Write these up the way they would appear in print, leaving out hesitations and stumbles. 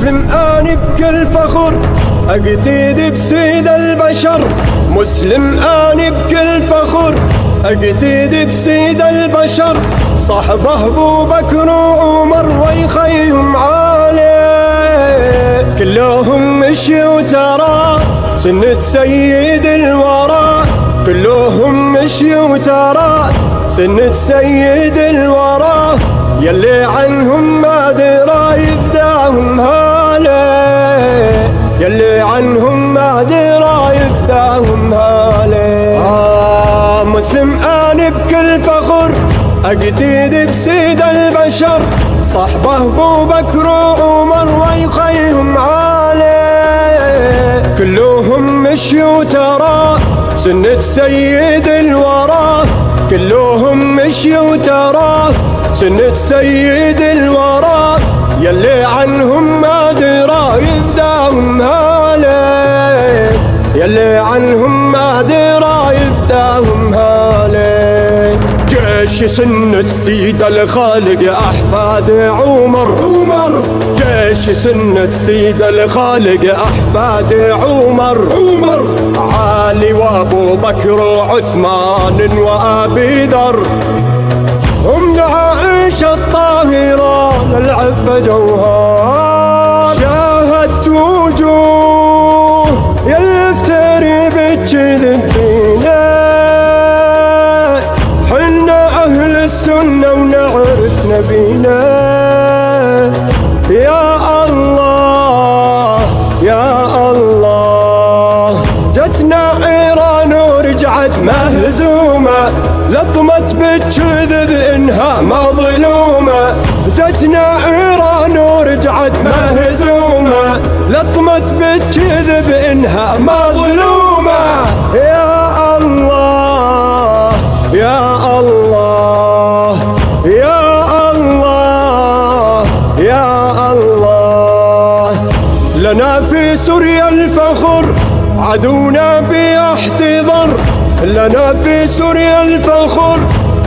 مسلم أنا بكل فخر أقتدي بسيد البشر. مسلم أنا بكل فخر أقتدي بسيد البشر. صحبه أبو بكر وعمر ويخيهم عليه، كلهم مشيوا ترى سنة سيد الورى. كلهم مشيوا ترى سنة سيد الورى. يلي عنهم ما درى يفداهم هالي، يلي عنهم ما درى يفداهم هالي. مسلم أنا بكل فخر أقتدي بسيد البشر. صحبه أبو بكر وعمر ويخيهم عليه، كلهم مشيوا ترى سنة سيد الورى. كلهم مشيوا ترى سنة سيد الورى. يلي عنهم ما درى يفداهم هالي، يلي عنهم ما درى يفداهم هالي. جيش سنة سيد الخالق أحفاد عمر. جيش سنة سيد الخالق أحفاد عمر. علي وابو بكر وعثمان وابي ذر. هم عائشة الطاهرة للعفة جوهر. شاهدت وجوه يفتري بالكذب فينا، حنا أهل السنة ونعرف نبينا. يا الله يا الله، جتنا إيران ورجعت مهزومة، لطمت بالكذب إنها مظلومة. جتنا إيران ورجعت مهزومة، لطمت بالكذب إنها مظلومة. يا الله يا الله يا الله يا الله. لنا في سوريا الفخر عدونا بيحتضر. لنا في سوريا الفخر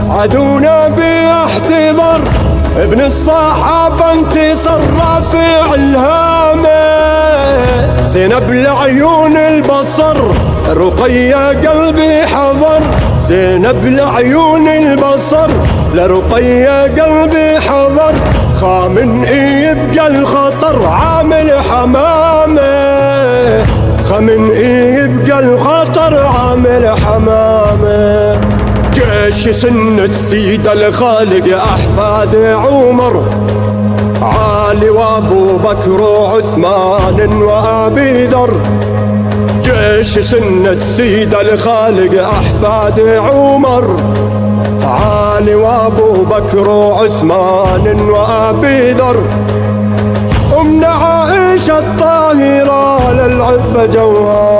عدونا بيحتضر. ابن الصحابة انتصر رافع الهامة. زينب لعيون البصر رقية قلبي حضر. زينب لعيون البصر لرقية قلبي حضر. خامن يبقى الخطر عامل حمامة. خامن يبقى الخطر عامل حمامة. جيش سنة سيد الخالق أحفاد عمر. علي وابو بكر وعثمان وابي ذر. جيش سنة سيد الخالق أحفاد عمر. علي وابو بكر وعثمان وابي ذر. أمنا عائشة الطاهرة للعفة جوهر.